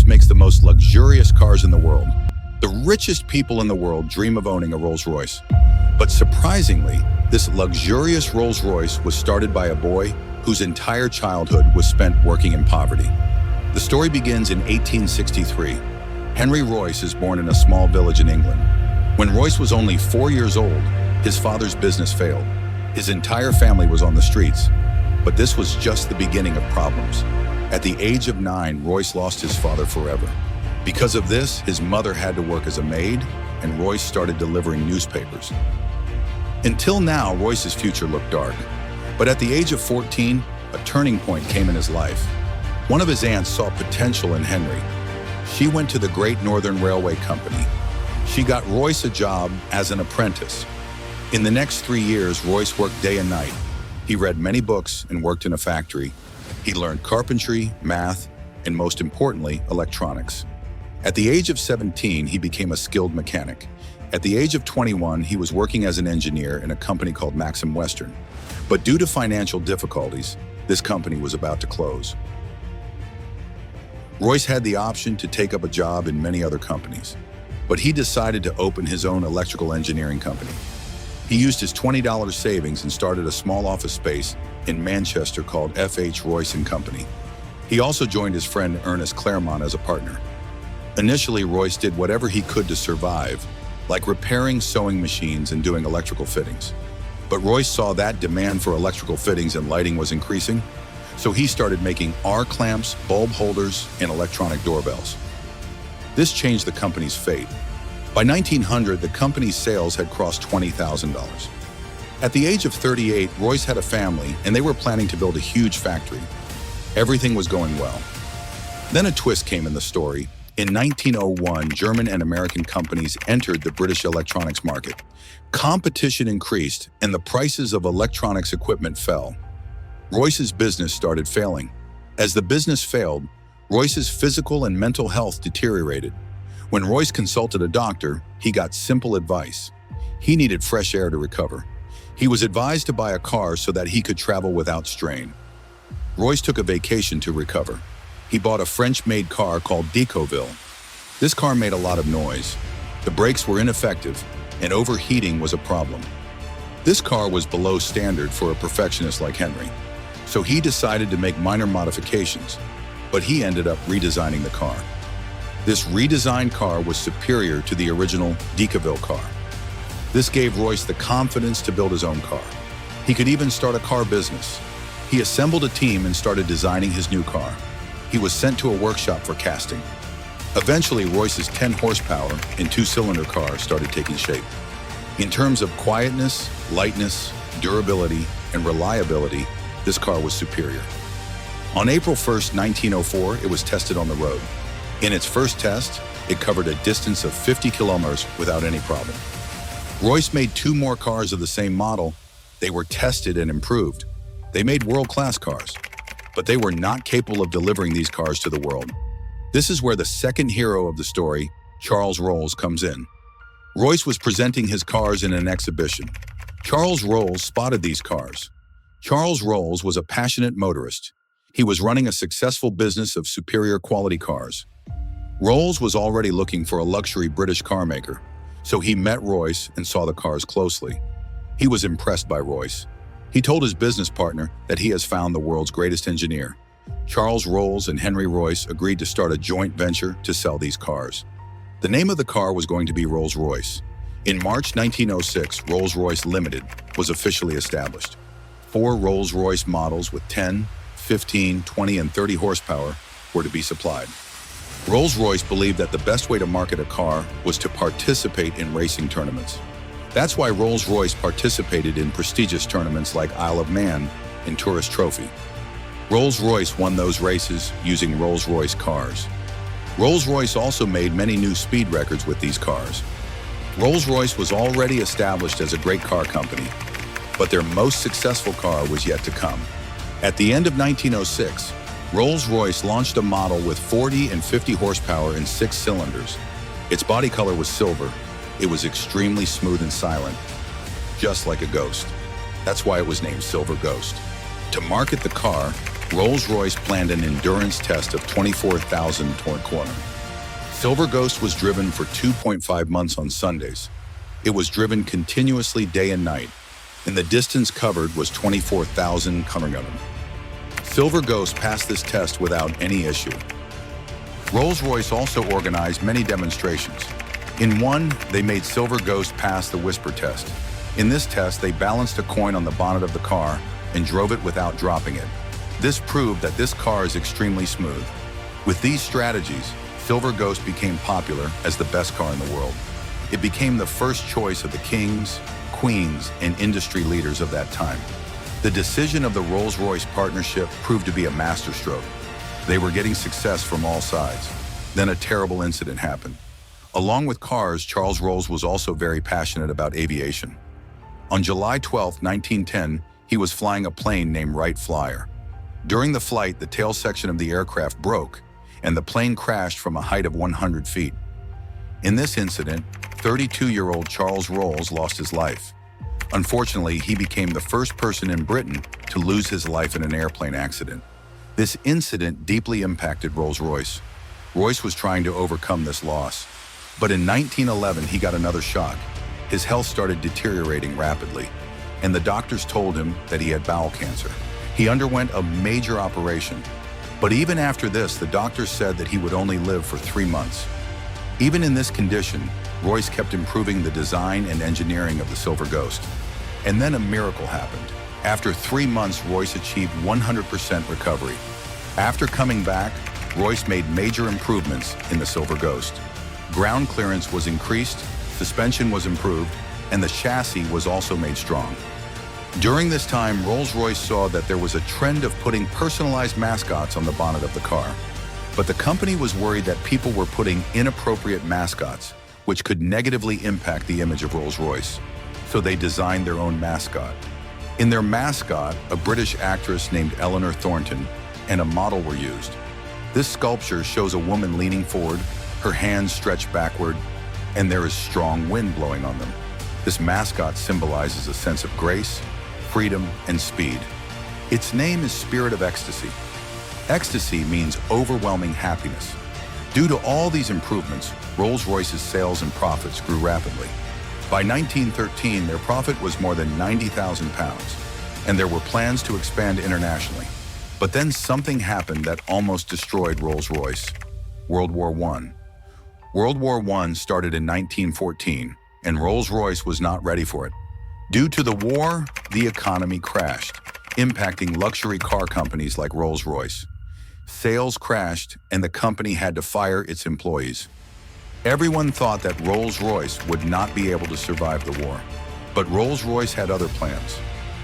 makes the most luxurious cars in the world. The richest people in the world dream of owning a Rolls-Royce. But surprisingly, this luxurious Rolls-Royce was started by a boy whose entire childhood was spent working in poverty. The story begins in 1863. Henry Royce is born in a small village in England. When Royce was only 4 years old, his father's business failed. His entire family was on the streets. But this was just the beginning of problems. At the age of 9, Royce lost his father forever. Because of this, his mother had to work as a maid, and Royce started delivering newspapers. Until now, Royce's future looked dark. But at the age of 14, a turning point came in his life. One of his aunts saw potential in Henry. She went to the Great Northern Railway Company. She got Royce a job as an apprentice. In the next 3 years, Royce worked day and night. He read many books and worked in a factory. He learned carpentry, math, and most importantly, electronics. At the age of 17, he became a skilled mechanic. At the age of 21, he was working as an engineer in a company called Maxim Western. But due to financial difficulties, this company was about to close. Royce had the option to take up a job in many other companies, but he decided to open his own electrical engineering company. He used his $20 savings and started a small office space in Manchester called F.H. Royce & Company. He also joined his friend Ernest Claremont as a partner. Initially, Royce did whatever he could to survive, like repairing sewing machines and doing electrical fittings. But Royce saw that demand for electrical fittings and lighting was increasing, so he started making R-clamps, bulb holders, and electronic doorbells. This changed the company's fate. By 1900, the company's sales had crossed $20,000. At the age of 38, Royce had a family, and they were planning to build a huge factory. Everything was going well. Then a twist came in the story. In 1901, German and American companies entered the British electronics market. Competition increased, and the prices of electronics equipment fell. Royce's business started failing. As the business failed, Royce's physical and mental health deteriorated. When Royce consulted a doctor, he got simple advice. He needed fresh air to recover. He was advised to buy a car so that he could travel without strain. Royce took a vacation to recover. He bought a French-made car called Decoville. This car made a lot of noise. The brakes were ineffective, and overheating was a problem. This car was below standard for a perfectionist like Henry, so he decided to make minor modifications, but he ended up redesigning the car. This redesigned car was superior to the original Decoville car. This gave Royce the confidence to build his own car. He could even start a car business. He assembled a team and started designing his new car. He was sent to a workshop for casting. Eventually, Royce's 10 horsepower and 2-cylinder car started taking shape. In terms of quietness, lightness, durability, and reliability, this car was superior. On April 1st, 1904, it was tested on the road. In its first test, it covered a distance of 50 kilometers without any problem. Royce made 2 more cars of the same model. They were tested and improved. They made world-class cars, but they were not capable of delivering these cars to the world. This is where the second hero of the story, Charles Rolls, comes in. Royce was presenting his cars in an exhibition. Charles Rolls spotted these cars. Charles Rolls was a passionate motorist. He was running a successful business of superior quality cars. Rolls was already looking for a luxury British car maker, so he met Royce and saw the cars closely. He was impressed by Royce. He told his business partner that he has found the world's greatest engineer. Charles Rolls and Henry Royce agreed to start a joint venture to sell these cars. The name of the car was going to be Rolls-Royce. In March 1906, Rolls-Royce Limited was officially established. 4 Rolls-Royce models with 10, 15, 20, and 30 horsepower were to be supplied. Rolls-Royce believed that the best way to market a car was to participate in racing tournaments. That's why Rolls-Royce participated in prestigious tournaments like Isle of Man and Tourist Trophy. Rolls-Royce won those races using Rolls-Royce cars. Rolls-Royce also made many new speed records with these cars. Rolls-Royce was already established as a great car company, but their most successful car was yet to come. At the end of 1906, Rolls-Royce launched a model with 40 and 50 horsepower and 6 cylinders. Its body color was silver. It was extremely smooth and silent, just like a ghost. That's why it was named Silver Ghost. To market the car, Rolls-Royce planned an endurance test of 24,000 toward corner. Silver Ghost was driven for 2.5 months on Sundays. It was driven continuously day and night, and the distance covered was 24,000 km. Silver Ghost passed this test without any issue. Rolls-Royce also organized many demonstrations. In one, they made Silver Ghost pass the whisper test. In this test, they balanced a coin on the bonnet of the car and drove it without dropping it. This proved that this car is extremely smooth. With these strategies, Silver Ghost became popular as the best car in the world. It became the first choice of the kings, queens, and industry leaders of that time. The decision of the Rolls-Royce partnership proved to be a masterstroke. They were getting success from all sides. Then a terrible incident happened. Along with cars, Charles Rolls was also very passionate about aviation. On July 12, 1910, he was flying a plane named Wright Flyer. During the flight, the tail section of the aircraft broke, and the plane crashed from a height of 100 feet. In this incident, 32-year-old Charles Rolls lost his life. Unfortunately, he became the first person in Britain to lose his life in an airplane accident. This incident deeply impacted Rolls-Royce. Royce was trying to overcome this loss. But in 1911, he got another shock. His health started deteriorating rapidly, and the doctors told him that he had bowel cancer. He underwent a major operation. But even after this, the doctors said that he would only live for 3 months. Even in this condition, Royce kept improving the design and engineering of the Silver Ghost. And then a miracle happened. After 3 months, Royce achieved 100% recovery. After coming back, Royce made major improvements in the Silver Ghost. Ground clearance was increased, suspension was improved, and the chassis was also made strong. During this time, Rolls-Royce saw that there was a trend of putting personalized mascots on the bonnet of the car. But the company was worried that people were putting inappropriate mascots, which could negatively impact the image of Rolls-Royce. So they designed their own mascot. In their mascot, a British actress named Eleanor Thornton and a model were used. This sculpture shows a woman leaning forward, her hands stretched backward, and there is strong wind blowing on them. This mascot symbolizes a sense of grace, freedom, and speed. Its name is Spirit of Ecstasy. Ecstasy means overwhelming happiness. Due to all these improvements, Rolls-Royce's sales and profits grew rapidly. By 1913, their profit was more than £90,000, and there were plans to expand internationally. But then something happened that almost destroyed Rolls-Royce: World War I. World War I started in 1914, and Rolls-Royce was not ready for it. Due to the war, the economy crashed, impacting luxury car companies like Rolls-Royce. Sales crashed, and the company had to fire its employees. Everyone thought that Rolls-Royce would not be able to survive the war. But Rolls-Royce had other plans.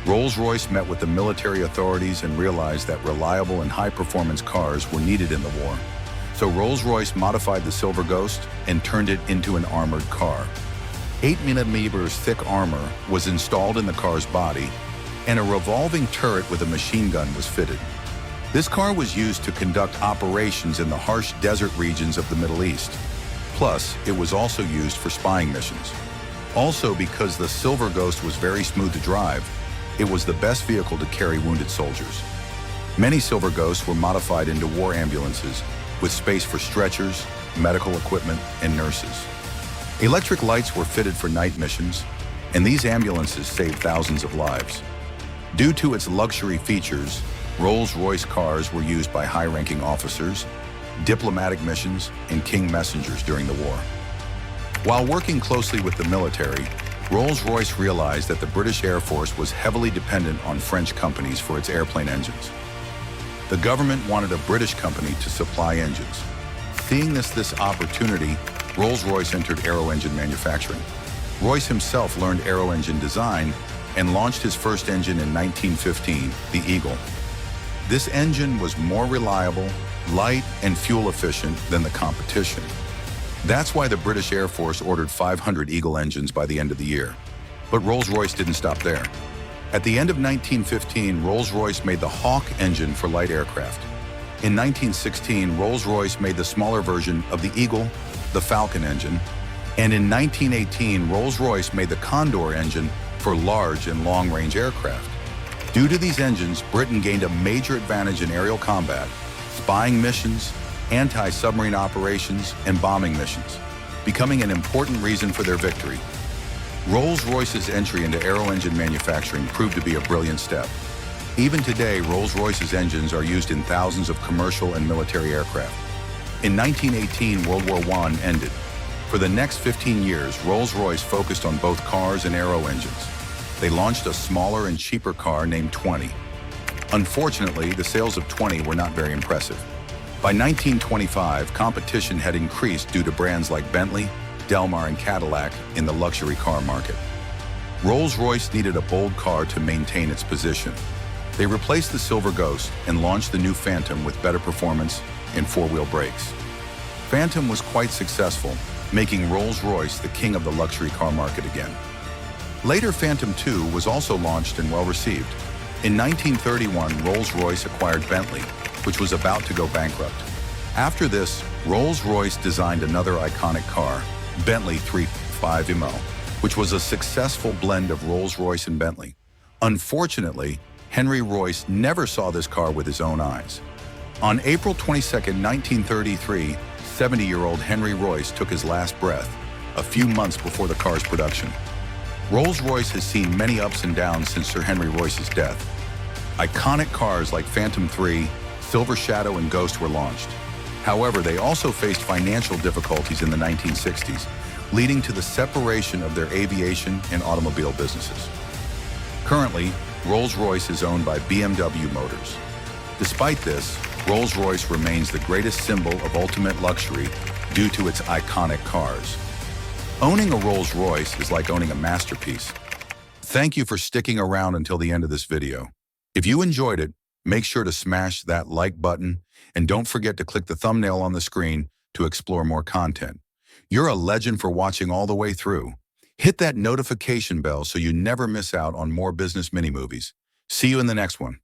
Rolls-Royce met with the military authorities and realized that reliable and high-performance cars were needed in the war. So Rolls-Royce modified the Silver Ghost and turned it into an armored car. 8mm thick armor was installed in the car's body, and a revolving turret with a machine gun was fitted. This car was used to conduct operations in the harsh desert regions of the Middle East. Plus, it was also used for spying missions. Also, because the Silver Ghost was very smooth to drive, it was the best vehicle to carry wounded soldiers. Many Silver Ghosts were modified into war ambulances with space for stretchers, medical equipment, and nurses. Electric lights were fitted for night missions, and these ambulances saved thousands of lives. Due to its luxury features, Rolls-Royce cars were used by high-ranking officers, diplomatic missions, and king messengers during the war. While working closely with the military, Rolls-Royce realized that the British Air Force was heavily dependent on French companies for its airplane engines. The government wanted a British company to supply engines. Seeing this opportunity, Rolls-Royce entered aero engine manufacturing. Royce himself learned aero engine design and launched his first engine in 1915, the Eagle. This engine was more reliable, light, and fuel efficient than the competition. That's why the British Air Force ordered 500 Eagle engines by the end of the year. But Rolls-Royce didn't stop there. At the end of 1915, Rolls-Royce made the Hawk engine for light aircraft. In 1916, Rolls-Royce made the smaller version of the Eagle, the Falcon engine, and in 1918, Rolls-Royce made the Condor engine for large and long-range aircraft. Due to these engines, Britain gained a major advantage in aerial combat, spying missions, anti-submarine operations, and bombing missions, becoming an important reason for their victory. Rolls-Royce's entry into aero-engine manufacturing proved to be a brilliant step. Even today, Rolls-Royce's engines are used in thousands of commercial and military aircraft. In 1918, World War I ended. For the next 15 years, Rolls-Royce focused on both cars and aero engines. They launched a smaller and cheaper car named 20. Unfortunately, the sales of 20 were not very impressive. By 1925, competition had increased due to brands like Bentley, Delmar, and Cadillac in the luxury car market. Rolls-Royce needed a bold car to maintain its position. They replaced the Silver Ghost and launched the new Phantom with better performance and four-wheel brakes. Phantom was quite successful, making Rolls-Royce the king of the luxury car market again. Later, Phantom II was also launched and well-received. In 1931, Rolls-Royce acquired Bentley, which was about to go bankrupt. After this, Rolls-Royce designed another iconic car, Bentley 350, which was a successful blend of Rolls-Royce and Bentley. Unfortunately, Henry Royce never saw this car with his own eyes. On April 22, 1933, 70-year-old Henry Royce took his last breath, a few months before the car's production. Rolls-Royce has seen many ups and downs since Sir Henry Royce's death. Iconic cars like Phantom III, Silver Shadow, and Ghost were launched. However, they also faced financial difficulties in the 1960s, leading to the separation of their aviation and automobile businesses. Currently, Rolls-Royce is owned by BMW Motors. Despite this, Rolls-Royce remains the greatest symbol of ultimate luxury due to its iconic cars. Owning a Rolls-Royce is like owning a masterpiece. Thank you for sticking around until the end of this video. If you enjoyed it, make sure to smash that like button and don't forget to click the thumbnail on the screen to explore more content. You're a legend for watching all the way through. Hit that notification bell so you never miss out on more business mini-movies. See you in the next one.